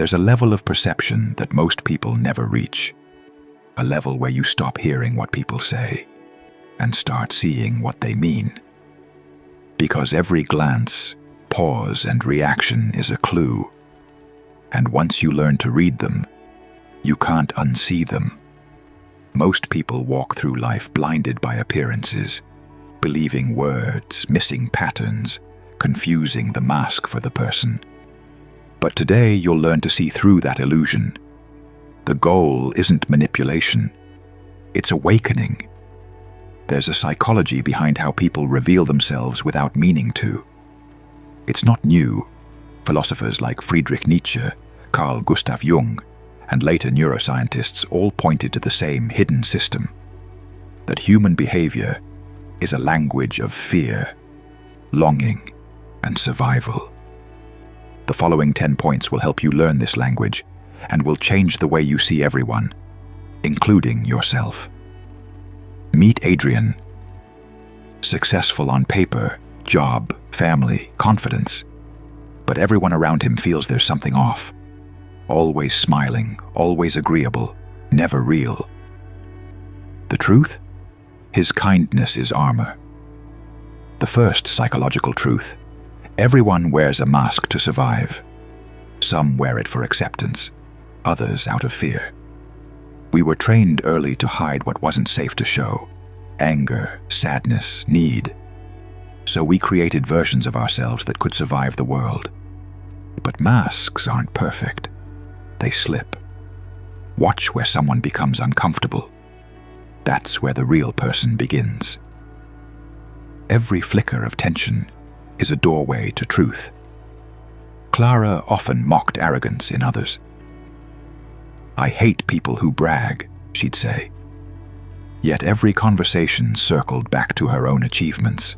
There's a level of perception that most people never reach. A level where you stop hearing what people say and start seeing what they mean. Because every glance, pause, and reaction is a clue. And once you learn to read them, you can't unsee them. Most people walk through life blinded by appearances, believing words, missing patterns, confusing the mask for the person. But today you'll learn to see through that illusion. The goal isn't manipulation, it's awakening. There's a psychology behind how people reveal themselves without meaning to. It's not new. Philosophers like Friedrich Nietzsche, Carl Gustav Jung, and later neuroscientists all pointed to the same hidden system: that human behavior is a language of fear, longing, and survival. The following 10 points will help you learn this language and will change the way you see everyone, including yourself. Meet Adrian. Successful on paper, job, family, confidence. But everyone around him feels there's something off. Always smiling, always agreeable, never real. The truth? His kindness is armor. The first psychological truth: everyone wears a mask to survive. Some wear it for acceptance, others out of fear. We were trained early to hide what wasn't safe to show: anger, sadness, need. So we created versions of ourselves that could survive the world. But masks aren't perfect. They slip. Watch where someone becomes uncomfortable. That's where the real person begins. Every flicker of tension is a doorway to truth. Clara often mocked arrogance in others. "I hate people who brag," she'd say. Yet every conversation circled back to her own achievements.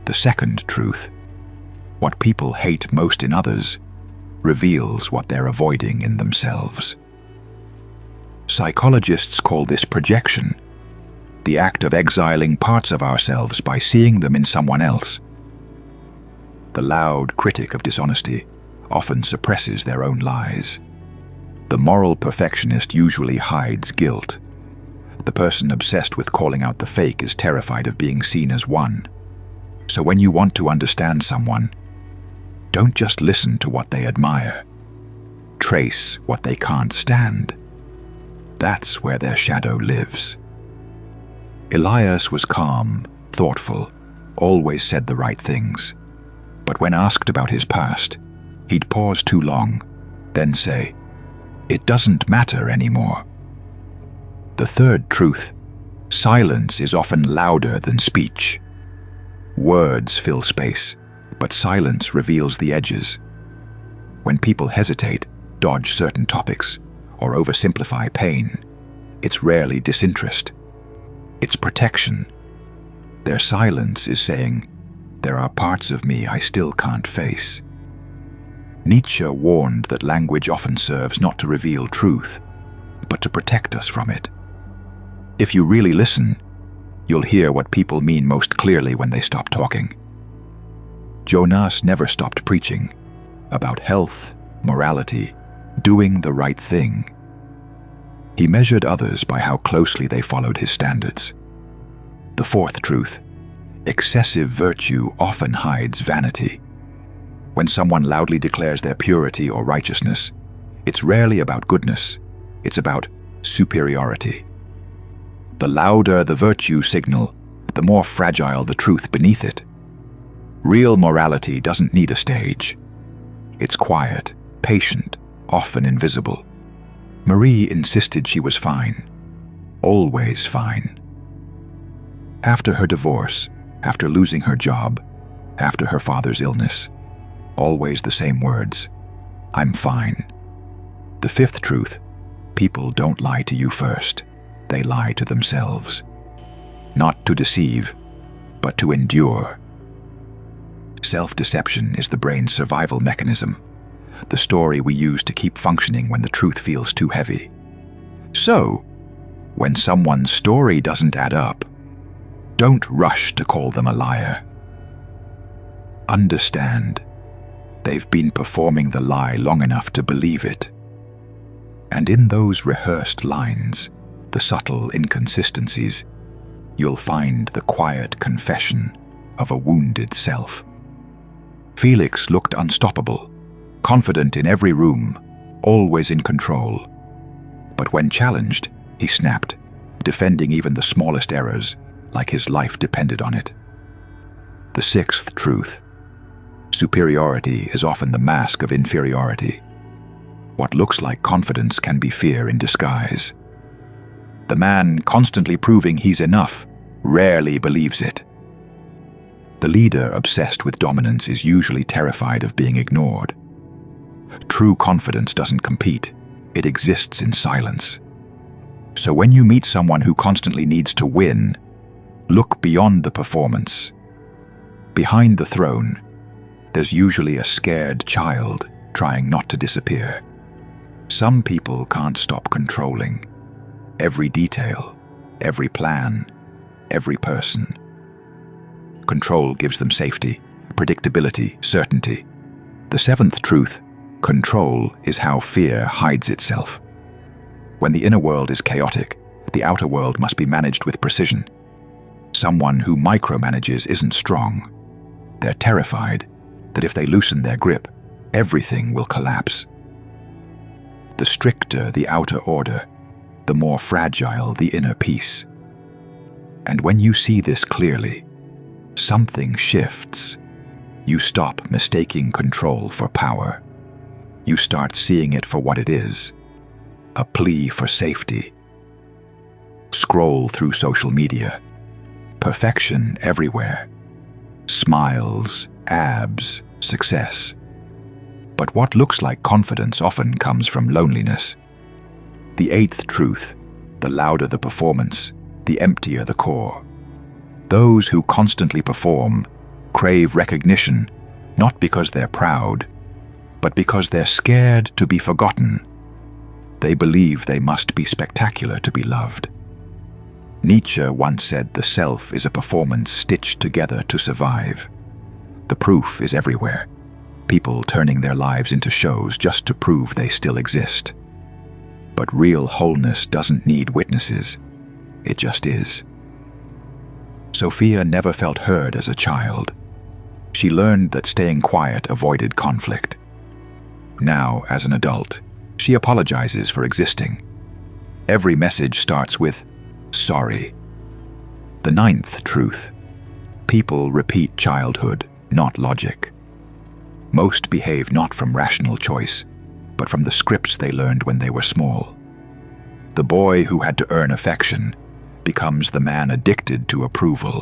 The second truth: what people hate most in others reveals what they're avoiding in themselves. Psychologists call this projection, the act of exiling parts of ourselves by seeing them in someone else. The loud critic of dishonesty often suppresses their own lies. The moral perfectionist usually hides guilt. The person obsessed with calling out the fake is terrified of being seen as one. So when you want to understand someone, don't just listen to what they admire. Trace what they can't stand. That's where their shadow lives. Elias was calm, thoughtful, always said the right things. But when asked about his past, he'd pause too long, then say, "It doesn't matter anymore." The third truth: silence is often louder than speech. Words fill space, but silence reveals the edges. When people hesitate, dodge certain topics, or oversimplify pain, it's rarely disinterest. It's protection. Their silence is saying, "There are parts of me I still can't face." Nietzsche warned that language often serves not to reveal truth, but to protect us from it. If you really listen, you'll hear what people mean most clearly when they stop talking. Jonas never stopped preaching about health, morality, doing the right thing. He measured others by how closely they followed his standards. The fourth truth: excessive virtue often hides vanity. When someone loudly declares their purity or righteousness, it's rarely about goodness, it's about superiority. The louder the virtue signal, the more fragile the truth beneath it. Real morality doesn't need a stage. It's quiet, patient, often invisible. Marie insisted she was fine, always fine. After her divorce, after losing her job, after her father's illness, always the same words: "I'm fine." The fifth truth: people don't lie to you first, they lie to themselves. Not to deceive, but to endure. Self-deception is the brain's survival mechanism, the story we use to keep functioning when the truth feels too heavy. So, when someone's story doesn't add up, don't rush to call them a liar. Understand, They've been performing the lie long enough to believe it. And in those rehearsed lines, the subtle inconsistencies, you'll find the quiet confession of a wounded self. Felix looked unstoppable, confident in every room, always in control. But when challenged, he snapped, defending even the smallest errors, like his life depended on it. The sixth truth: superiority is often the mask of inferiority. What looks like confidence can be fear in disguise. The man constantly proving he's enough rarely believes it. The leader obsessed with dominance is usually terrified of being ignored. True confidence doesn't compete, it exists in silence. So when you meet someone who constantly needs to win, look beyond the performance. Behind the throne, there's usually a scared child trying not to disappear. Some people can't stop controlling every detail, every plan, every person. Control gives them safety, predictability, certainty. The seventh truth: control is how fear hides itself. When the inner world is chaotic, the outer world must be managed with precision. Someone who micromanages isn't strong. They're terrified that if they loosen their grip, everything will collapse. The stricter the outer order, the more fragile the inner peace. And when you see this clearly, something shifts. You stop mistaking control for power. You start seeing it for what it is: a plea for safety. Scroll through social media. Perfection everywhere. Smiles, abs, success. But what looks like confidence often comes from loneliness. The eighth truth: the louder the performance, the emptier the core. Those who constantly perform crave recognition, not because they're proud, but because they're scared to be forgotten. They believe they must be spectacular to be loved. Nietzsche once said the self is a performance stitched together to survive. The proof is everywhere. People turning their lives into shows just to prove they still exist. But real wholeness doesn't need witnesses. It just is. Sophia never felt heard as a child. She learned that staying quiet avoided conflict. Now, as an adult, she apologizes for existing. Every message starts with, "Sorry." The ninth truth: people repeat childhood, not logic. Most behave not from rational choice, but from the scripts they learned when they were small. The boy who had to earn affection becomes the man addicted to approval.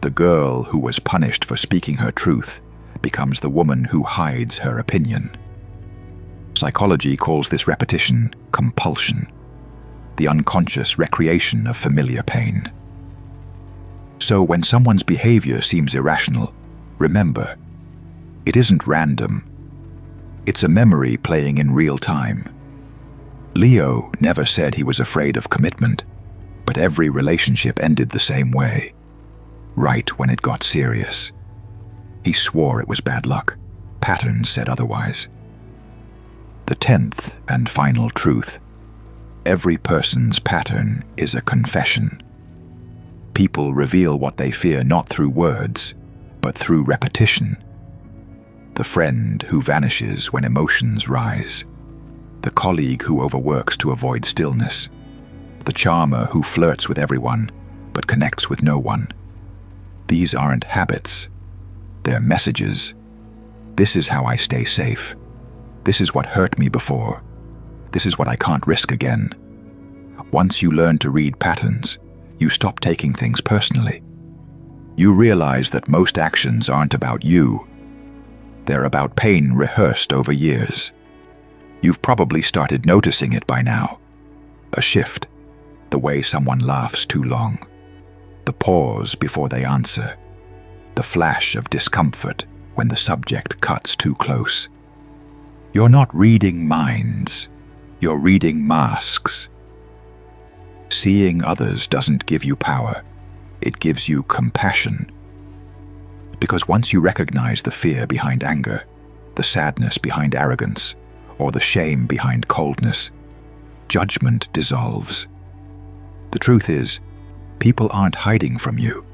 The girl who was punished for speaking her truth becomes the woman who hides her opinion. Psychology calls this repetition compulsion, the unconscious recreation of familiar pain. So when someone's behavior seems irrational, remember, it isn't random. It's a memory playing in real time. Leo never said he was afraid of commitment, but every relationship ended the same way, right when it got serious. He swore it was bad luck. Patterns said otherwise. The 10th and final truth: every person's pattern is a confession. People reveal what they fear not through words, but through repetition. The friend who vanishes when emotions rise. The colleague who overworks to avoid stillness. The charmer who flirts with everyone, but connects with no one. These aren't habits. They're messages. This is how I stay safe. This is what hurt me before. This is what I can't risk again. Once you learn to read patterns, you stop taking things personally. You realize that most actions aren't about you. They're about pain rehearsed over years. You've probably started noticing it by now. A shift, the way someone laughs too long, the pause before they answer, the flash of discomfort when the subject cuts too close. You're not reading minds, you're reading masks. Seeing others doesn't give you power, it gives you compassion. Because once you recognize the fear behind anger, the sadness behind arrogance, or the shame behind coldness, judgment dissolves. The truth is, people aren't hiding from you.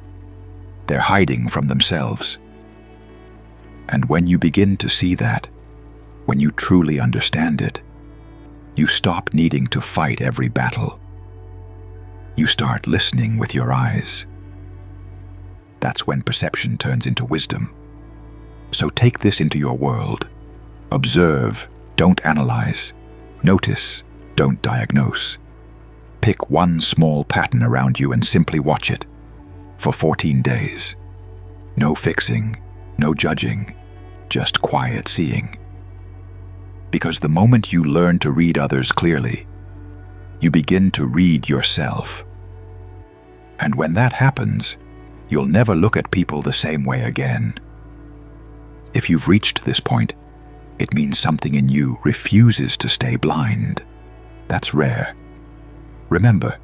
They're hiding from themselves. And when you begin to see that, when you truly understand it, you stop needing to fight every battle. You start listening with your eyes. That's when perception turns into wisdom. So take this into your world. Observe, don't analyze. Notice, don't diagnose. Pick one small pattern around you and simply watch it for 14 days. No fixing, no judging, just quiet seeing. Because the moment you learn to read others clearly, you begin to read yourself. And when that happens, you'll never look at people the same way again. If you've reached this point, it means something in you refuses to stay blind. That's rare. Remember,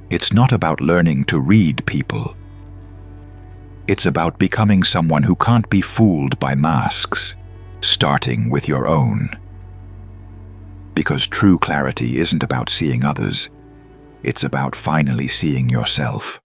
it's not about learning to read people. It's about becoming someone who can't be fooled by masks, starting with your own. Because true clarity isn't about seeing others, it's about finally seeing yourself.